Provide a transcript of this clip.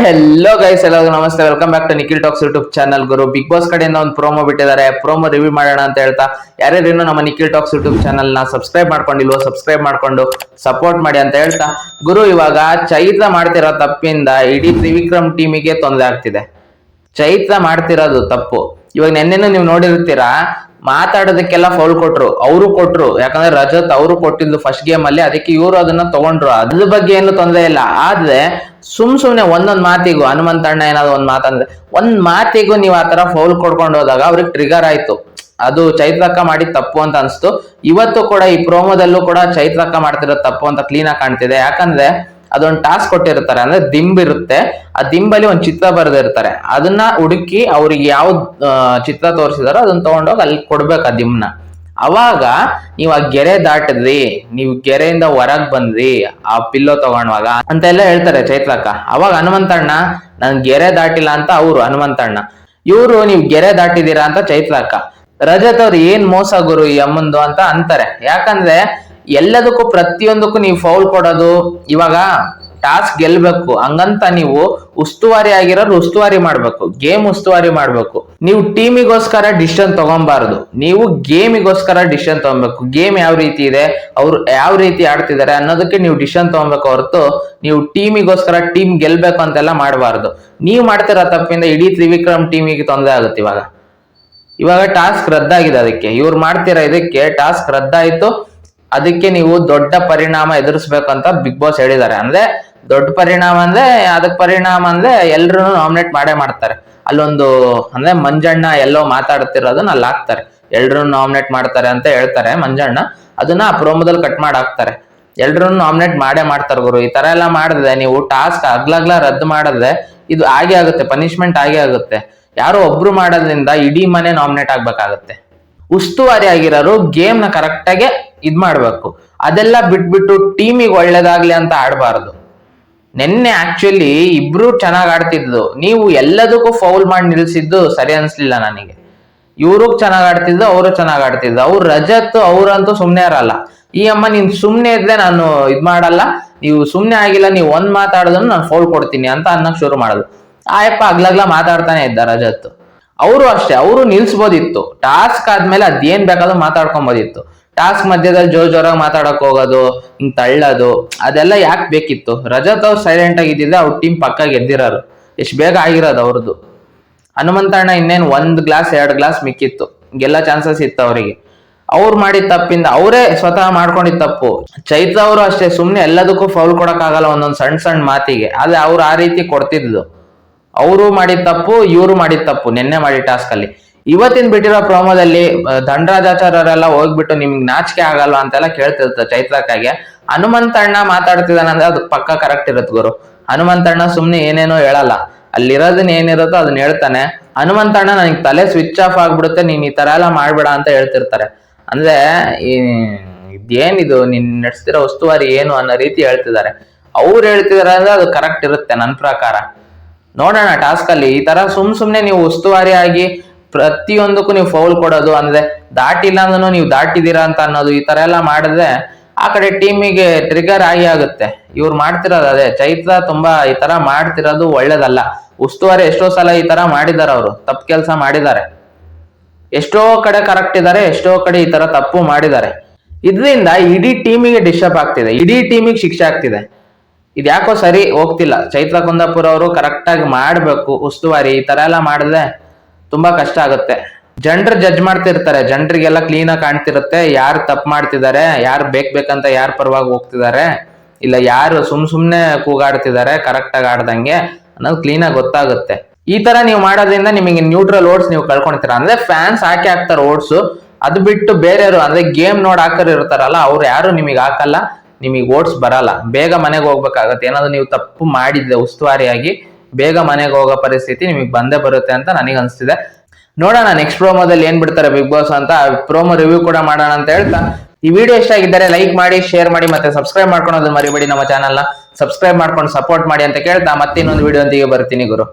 Hello guys, ಎಲ್ಲರಿಗೂ ನಮಸ್ತೆ. Welcome back to Nikhil talks YouTube channel. ಗುರು ಬಿಗ್ ಬಾಸ್ ಕಡೆಯಿಂದ ಒಂದು ಪ್ರೋಮೋ ಬಿಟ್ಟಿದ್ದಾರೆ. ಪ್ರೋಮೋ ರಿವ್ಯೂ ಮಾಡೋಣ ಅಂತ ಹೇಳ್ತಾ ಯಾರ್ಯಾರು ನಮ್ಮ ನಿಖಿಲ್ ಟಾಕ್ಸ್ ಯೂಟ್ಯೂಬ್ ಚಾನಲ್ ನ ಸಬ್ಸ್ಕ್ರೈಬ್ ಮಾಡ್ಕೊಂಡಿಲ್ವೋ ಸಬ್ಸ್ಕ್ರೈಬ್ ಮಾಡ್ಕೊಂಡು ಸಪೋರ್ಟ್ ಮಾಡಿ ಅಂತ ಹೇಳ್ತಾ, ಗುರು ಇವಾಗ ಚೈತ್ರ ಮಾಡ್ತಿರೋ ತಪ್ಪಿಂದ ಇಡೀ ತ್ರಿವಿಕ್ರಮ್ ಟೀಮಿಗೆ ತೊಂದರೆ ಆಗ್ತಿದೆ. ಚೈತ್ರ ಮಾಡ್ತಿರೋದು ತಪ್ಪು. ಇವಾಗ ನೆನ್ನೆನೂ ನೀವು ನೋಡಿರ್ತೀರಾ, ಮಾತಾಡೋದಕ್ಕೆಲ್ಲ ಫೌಲ್ ಕೊಟ್ರು. ಯಾಕಂದ್ರೆ ರಜತ್ ಅವರು ಕೊಟ್ಟಿದ್ದು ಫಸ್ಟ್ ಗೇಮ್ ಅಲ್ಲಿ, ಅದಕ್ಕೆ ಇವರು ಅದನ್ನ ತಗೊಂಡ್ರು. ಅದ್ರ ಬಗ್ಗೆ ಏನು ತೊಂದರೆ ಇಲ್ಲ. ಆದ್ರೆ ಸುಮ್ನೆ ಒಂದೊಂದ್ ಮಾತಿಗೂ ಹನುಮಂತಣ್ಣ ಏನಾದ್ರು ಒಂದ್ ಮಾತಿಗೂ ನೀವು ಆತರ ಫೌಲ್ ಕೊಡ್ಕೊಂಡು ಹೋದಾಗ ಅವ್ರಿಗೆ ಟ್ರಿಗರ್ ಆಯ್ತು. ಅದು ಚೈತ್ರಕ್ಕ ಮಾಡಿದ ತಪ್ಪು ಅಂತ ಅನ್ಸ್ತು. ಇವತ್ತು ಕೂಡ ಈ ಪ್ರೋಮೋದಲ್ಲೂ ಕೂಡ ಚೈತ್ರಕ್ಕ ಮಾಡ್ತಿರೋ ತಪ್ಪು ಅಂತ ಕ್ಲೀನ್ ಆಗಿ ಕಾಣ್ತಿದೆ. ಯಾಕಂದ್ರೆ ಅದೊಂದು ಟಾಸ್ಕ್ ಕೊಟ್ಟಿರ್ತಾರೆ, ಅಂದ್ರೆ ದಿಂಬ್ ಇರುತ್ತೆ. ಆ ದಿಂಬಲ್ಲಿ ಒಂದು ಚಿತ್ರ ಬರೆದಿರ್ತಾರೆ. ಅದನ್ನ ಹುಡುಕಿ ಅವ್ರಿಗೆ ಯಾವ ಚಿತ್ರ ತೋರಿಸಿದಾರೋ ಅದನ್ನ ತಗೊಂಡೋಗಿ ಅಲ್ಲಿ ಕೊಡ್ಬೇಕು ಆ ದಿಂಬ್ನ. ಅವಾಗ ನೀವು ಆ ಗೆರೆ ದಾಟಿದ್ರಿ, ನೀವು ಗೆರೆಯಿಂದ ಹೊರಗ್ ಬಂದ್ರಿ ಆ ಪಿಲ್ಲೋ ತಗೊಂಡವಾಗ ಅಂತ ಎಲ್ಲ ಹೇಳ್ತಾರೆ ಚೈತ್ರಕ್ಕ. ಅವಾಗ ಹನುಮಂತಣ್ಣ ನನ್ ಗೆರೆ ದಾಟಿಲ್ಲ ಅಂತ ಅವ್ರು ಹನುಮಂತಣ್ಣ, ಇವ್ರು ನೀವು ಗೆರೆ ದಾಟಿದೀರಾ ಅಂತ ಚೈತ್ರಕ್ಕ. ರಜತ್ ಅವ್ರು ಏನ್ ಮೋಸ ಗುರು ಈ ಅಮ್ಮಂದು ಅಂತ ಅಂತಾರೆ. ಯಾಕಂದ್ರೆ ಎಲ್ಲದಕ್ಕೂ ಪ್ರತಿಯೊಂದಕ್ಕೂ ನೀವು ಫೌಲ್ ಕೊಡೋದು. ಇವಾಗ ಟಾಸ್ಕ್ ಗೆಲ್ಬೇಕು ಹಂಗಂತ ನೀವು ಉಸ್ತುವಾರಿ ಆಗಿರೋರು ಉಸ್ತುವಾರಿ ಮಾಡ್ಬೇಕು, ಗೇಮ್ ಉಸ್ತುವಾರಿ ಮಾಡ್ಬೇಕು. ನೀವು ಟೀಮಿಗೋಸ್ಕರ ಡಿಸಿಷನ್ ತಗೊಬಾರ್ದು, ನೀವು ಗೇಮಿಗೋಸ್ಕರ ಡಿಸಿಷನ್ ತಗೊಬೇಕು. ಗೇಮ್ ಯಾವ ರೀತಿ ಇದೆ, ಅವ್ರು ಯಾವ ರೀತಿ ಆಡ್ತಿದ್ದಾರೆ ಅನ್ನೋದಕ್ಕೆ ನೀವು ಡಿಸಿಷನ್ ತಗೊಬೇಕು ಹೊರತು ನೀವು ಟೀಮಿಗೋಸ್ಕರ ಟೀಮ್ ಗೆಲ್ಬೇಕು ಅಂತೆಲ್ಲ ಮಾಡಬಾರ್ದು. ನೀವು ಮಾಡ್ತಿರೋ ತಪ್ಪಿಂದ ಇಡೀ ತ್ರಿವಿಕ್ರಮ್ ಟೀಮಿಗೆ ತೊಂದರೆ ಆಗುತ್ತೆ. ಇವಾಗ ಟಾಸ್ಕ್ ರದ್ದಾಗಿದೆ, ಅದಕ್ಕೆ ಇವ್ರು ಮಾಡ್ತಿರೋ ಇದಕ್ಕೆ ಟಾಸ್ಕ್ ರದ್ದಾಯ್ತು. ಅದಕ್ಕೆ ನೀವು ದೊಡ್ಡ ಪರಿಣಾಮ ಎದುರಿಸ್ಬೇಕಂತ ಬಿಗ್ ಬಾಸ್ ಹೇಳಿದ್ದಾರೆ. ಅಂದ್ರೆ ದೊಡ್ಡ ಪರಿಣಾಮ ಅಂದ್ರೆ ಅದಕ್ಕೆ ಪರಿಣಾಮ ಅಂದ್ರೆ ಎಲ್ರು ನಾಮಿನೇಟ್ ಮಾಡೇ ಮಾಡ್ತಾರೆ. ಅಲ್ಲೊಂದು ಅಂದ್ರೆ ಮಂಜಣ್ಣ ಎಲ್ಲೋ ಮಾತಾಡ್ತಿರೋದನ್ನ ಅಲ್ಲಿ ಹಾಕ್ತಾರೆ, ಎಲ್ರು ನಾಮಿನೇಟ್ ಮಾಡ್ತಾರೆ ಅಂತ ಹೇಳ್ತಾರೆ ಮಂಜಣ್ಣ. ಅದನ್ನ ಆ ಪ್ರೋಮೋದಲ್ಲಿ ಕಟ್ ಮಾಡಿ ಹಾಕ್ತಾರೆ. ಎಲ್ರು ನಾಮಿನೇಟ್ ಮಾಡೇ ಮಾಡ್ತಾರೆ ಗುರು. ಈ ತರ ಎಲ್ಲ ಮಾಡಿದ್ರೆ ನೀವು ಟಾಸ್ಕ್ ಅಗ್ಲಗ್ಲ ರದ್ದು ಮಾಡಿದ್ರೆ ಇದು ಆಗೇ ಆಗುತ್ತೆ, ಪನಿಷ್ಮೆಂಟ್ ಆಗೇ ಆಗುತ್ತೆ. ಯಾರೋ ಒಬ್ರು ಮಾಡೋದ್ರಿಂದ ಇಡೀ ಮನೆ ನಾಮಿನೇಟ್ ಆಗ್ಬೇಕಾಗತ್ತೆ. ಉಸ್ತುವಾರಿ ಆಗಿರೋರು ಗೇಮ್ ನ ಕರೆಕ್ಟ್ ಆಗಿ ಇದ್ ಮಾಡ್ಬೇಕು. ಅದೆಲ್ಲ ಬಿಟ್ಬಿಟ್ಟು ಟೀಮಿಗೆ ಒಳ್ಳೇದಾಗ್ಲಿ ಅಂತ ಆಡ್ಬಾರ್ದು. ನೆನ್ನೆ ಆಕ್ಚುಲಿ ಇಬ್ರು ಚೆನ್ನಾಗ್ ಆಡ್ತಿದ್ದು, ನೀವು ಎಲ್ಲದಕ್ಕೂ ಫೌಲ್ ಮಾಡಿ ನಿಲ್ಸಿದ್ದು ಸರಿ ಅನ್ಸ್ಲಿಲ್ಲ ನನಗೆ. ಇವ್ರು ಚೆನ್ನಾಗ್ ಆಡ್ತಿದ್ದು, ಅವರು ಚೆನ್ನಾಗ್ ಆಡ್ತಿದ್ದು. ಅವ್ರು ರಜತ್ ಅವ್ರಂತೂ ಸುಮ್ನೆ ಇರಲ್ಲ. ಈ ಅಮ್ಮ ನೀನ್ ಸುಮ್ನೆ ಇದ್ರೆ ನಾನು ಇದ್ ಮಾಡಲ್ಲ, ನೀವು ಸುಮ್ನೆ ಆಗಿಲ್ಲ, ನೀವು ಒಂದ್ ಮಾತಾಡೋದನ್ನು ನಾನು ಫೌಲ್ ಕೊಡ್ತೀನಿ ಅಂತ ಅನ್ನಕ್ ಶುರು ಮಾಡೋದು. ಆಯಪ್ಪ ಅಗ್ಲಗ್ಲ ಮಾತಾಡ್ತಾನೆ ಇದ್ದ ರಜತ್. ಅವರು ಅಷ್ಟೇ, ಅವರು ನಿಲ್ಸ್ಬೋದಿತ್ತು. ಟಾಸ್ಕ್ ಆದ್ಮೇಲೆ ಅದೇನ್ ಬೇಕಾದ್ರೂ ಮಾತಾಡ್ಕೊಬೋದಿತ್ತು. ಟಾಸ್ಕ್ ಮಧ್ಯದಲ್ಲಿ ಜೋರಾಗಿ ಮಾತಾಡಕ್ ಹೋಗೋದು, ಹಿಂಗ್ ತಳ್ಳೋದು ಅದೆಲ್ಲ ಯಾಕೆ ಬೇಕಿತ್ತು? ರಜತ್ ಅವ್ರು ಸೈಲೆಂಟ್ ಆಗಿದ್ದಿದ್ರೆ ಅವ್ರ ಟೀಮ್ ಪಕ್ಕ ಗೆದ್ದಿರೋರು. ಎಷ್ಟು ಬೇಗ ಆಗಿರೋದು ಅವ್ರದ್ದು. ಹನುಮಂತಣ್ಣ ಇನ್ನೇನು 1 ಗ್ಲಾಸ್ 2 ಗ್ಲಾಸ್ ಮಿಕ್ಕಿತ್ತು, ಗೆಲ್ಲ ಚಾನ್ಸಸ್ ಇತ್ತು ಅವರಿಗೆ. ಅವ್ರು ಮಾಡಿದ ತಪ್ಪಿಂದ ಅವರೇ ಸ್ವತಃ ಮಾಡ್ಕೊಂಡಿದ್ ತಪ್ಪು. ಚೈತ್ರ ಅವರು ಅಷ್ಟೇ, ಸುಮ್ನೆ ಎಲ್ಲದಕ್ಕೂ ಫೌಲ್ ಕೊಡಕ್ ಆಗಲ್ಲ ಒಂದೊಂದ್ ಸಣ್ಣ ಮಾತಿಗೆ. ಆದ್ರೆ ಅವ್ರು ಆ ರೀತಿ ಕೊಡ್ತಿದ್ದು. ಅವರು ಮಾಡಿದ ತಪ್ಪು, ಇವರು ಮಾಡಿದ ತಪ್ಪು ನೆನ್ನೆ ಮಾಡಿ ಟಾಸ್ಕ್ ಅಲ್ಲಿ. ಇವತ್ತಿನ ಬಿಟ್ಟಿರೋ ಪ್ರೋಮೋದಲ್ಲಿ ಧನರಾಜಾಚಾರ್ಯರೆಲ್ಲ ಹೋಗ್ಬಿಟ್ಟು ನಿಮ್ಗೆ ನಾಚಿಕೆ ಆಗಲ್ವಾ ಅಂತೆಲ್ಲ ಕೇಳ್ತಿರ್ತಾರೆ ಚೈತ್ರಕ್ಕಾಗೆ. ಹನುಮಂತಣ್ಣ ಮಾತಾಡ್ತಿದ್ದಾನಂದ್ರೆ ಅದು ಪಕ್ಕ ಕರೆಕ್ಟ್ ಇರುತ್ತೆ ಗುರು. ಹನುಮಂತಣ್ಣ ಸುಮ್ನೆ ಏನೇನೋ ಹೇಳಲ್ಲ, ಅಲ್ಲಿರೋದನ್ನ ಏನಿರುತ್ತೋ ಅದನ್ನ ಹೇಳ್ತಾನೆ. ಹನುಮಂತಣ್ಣ ನನಗೆ ತಲೆ ಸ್ವಿಚ್ ಆಫ್ ಆಗ್ಬಿಡುತ್ತೆ, ನೀನ್ ಈ ತರ ಎಲ್ಲ ಮಾಡ್ಬೇಡ ಅಂತ ಹೇಳ್ತಿರ್ತಾರೆ. ಅಂದ್ರೆ ಇದೇನಿದು ನೀನ್ ನಡೆಸ್ತಿರೋ ಉಸ್ತುವಾರಿ ಏನು ಅನ್ನೋ ರೀತಿ ಹೇಳ್ತಿದ್ದಾರೆ. ಅವ್ರು ಹೇಳ್ತಿದಾರೆ ಅಂದ್ರೆ ಅದು ಕರೆಕ್ಟ್ ಇರುತ್ತೆ ನನ್ನ ಪ್ರಕಾರ. ನೋಡೋಣ ಟಾಸ್ಕ್ ಅಲ್ಲಿ ಈ ತರ ಸುಮ್ನೆ ನೀವು ಉಸ್ತುವಾರಿ ಆಗಿ ಪ್ರತಿಯೊಂದಕ್ಕೂ ನೀವು ಫೌಲ್ ಕೊಡೋದು, ಅಂದ್ರೆ ದಾಟಿಲ್ಲ ಅಂದ್ರೂ ನೀವು ದಾಟಿದೀರಾ ಅಂತ ಅನ್ನೋದು, ಈ ತರ ಎಲ್ಲ ಮಾಡಿದ್ರೆ ಆ ಕಡೆ ಟೀಮಿಗೆ ಟ್ರಿಗರ್ ಆಗುತ್ತೆ. ಇವ್ರು ಮಾಡ್ತಿರೋದು ಅದೇ. ಚೈತ್ರ ತುಂಬಾ ಈ ತರ ಮಾಡ್ತಿರೋದು ಒಳ್ಳೇದಲ್ಲ. ಉಸ್ತುವಾರಿ ಎಷ್ಟೋ ಸಲ ಈ ತರ ಮಾಡಿದಾರೆ, ಅವರು ತಪ್ಪು ಕೆಲಸ ಮಾಡಿದ್ದಾರೆ. ಎಷ್ಟೋ ಕಡೆ ಕರೆಕ್ಟ್ ಇದ್ದಾರೆ, ಎಷ್ಟೋ ಕಡೆ ಈ ತರ ತಪ್ಪು ಮಾಡಿದ್ದಾರೆ. ಇದರಿಂದ ಇಡೀ ಟೀಮಿಗೆ ಡಿಸ್ಟರ್ಬ್ ಆಗ್ತಿದೆ, ಇಡೀ ಟೀಮಿಗೆ ಶಿಕ್ಷೆ ಆಗ್ತಿದೆ. ಇದ್ಯಾಕೋ ಸರಿ ಹೋಗ್ತಿಲ್ಲ. ಚೈತ್ರ ಕುಂದಾಪುರ ಅವರು ಕರೆಕ್ಟ್ ಆಗಿ ಮಾಡ್ಬೇಕು ಉಸ್ತುವಾರಿ. ಈ ತರ ಎಲ್ಲ ಮಾಡಿದ್ರೆ ತುಂಬಾ ಕಷ್ಟ ಆಗುತ್ತೆ. ಜನರು ಜಡ್ಜ್ ಮಾಡ್ತಿರ್ತಾರೆ, ಜನರಿಗೆಲ್ಲ ಕ್ಲೀನ್ ಆಗಿ ಕಾಣ್ತಿರುತ್ತೆ ಯಾರು ತಪ್ಪು ಮಾಡ್ತಿದ್ದಾರೆ, ಯಾರು ಬೇಕಂತ ಯಾರ ಪರವಾಗಿ ಹೋಗ್ತಿದ್ದಾರೆ, ಇಲ್ಲ ಯಾರು ಸುಮ್ನೆ ಕೂಗಾಡ್ತಿದ್ದಾರೆ ಕರೆಕ್ಟ್ ಆಗಿ ಆಡ್ದಂಗೆ ಅನ್ನೋದು ಕ್ಲೀನ್ ಆಗಿ ಗೊತ್ತಾಗುತ್ತೆ. ಈ ತರ ನೀವು ಮಾಡೋದ್ರಿಂದ ನಿಮಗೆ ನ್ಯೂಟ್ರಲ್ ಓಟ್ಸ್ ನೀವು ಕಳ್ಕೊಳ್ತೀರಾ. ಅಂದ್ರೆ ಫ್ಯಾನ್ಸ್ ಹಾಕಿ ಹಾಕ್ತಾರೆ ಓಟ್ಸ್. ಅದು ಬಿಟ್ಟು ಬೇರೆಯವರು ಅಂದ್ರೆ ಗೇಮ್ ನೋಡ್ ಹಾಕರ್ ಇರ್ತಾರಲ್ಲ, ಅವ್ರು ಯಾರು ನಿಮಗೆ ಹಾಕಲ್ಲ, ನಿಮಗೆ ಓಟ್ಸ್ ಬರಲ್ಲ. ಬೇಗ ಮನೆಗೆ ಹೋಗ್ಬೇಕಾಗತ್ತೆ. ಏನಾದ್ರು ನೀವು ತಪ್ಪು ಮಾಡಿದ್ರೆ ಉಸ್ತುವಾರಿಯಾಗಿ ಬೇಗ ಮನೆಗೆ ಹೋಗೋ ಪರಿಸ್ಥಿತಿ ನಿಮಗೆ ಬಂದೇ ಬರುತ್ತೆ ಅಂತ ನನಗೆ ಅನಿಸ್ತಿದೆ. ನೋಡೋಣ ನೆಕ್ಸ್ಟ್ ಪ್ರೋಮೋದಲ್ಲಿ ಏನ್ ಬಿಡ್ತಾರೆ ಬಿಗ್ ಬಾಸ್ ಅಂತ. ಪ್ರೋಮೋ ರಿವ್ಯೂ ಕೂಡ ಮಾಡೋಣ ಅಂತ ಹೇಳ್ತಾ, ಈ ವಿಡಿಯೋ ಇಷ್ಟ ಆಗಿದ್ದರೆ ಲೈಕ್ ಮಾಡಿ, ಶೇರ್ ಮಾಡಿ, ಮತ್ತೆ ಸಬ್ಸ್ಕ್ರೈಬ್ ಮಾಡ್ಕೊಳೋದು ಮರಿಬೇಡಿ. ನಮ್ಮ ಚಾನಲ್ನ ಸಬ್ಸ್ಕ್ರೈಬ್ ಮಾಡ್ಕೊಂಡು ಸಪೋರ್ಟ್ ಮಾಡಿ ಅಂತ ಕೇಳ್ತಾ ಮತ್ತೆ ಇನ್ನೊಂದು ವಿಡಿಯೋ ಅಂತಿಗೆ ಬರ್ತೀನಿ ಗುರು.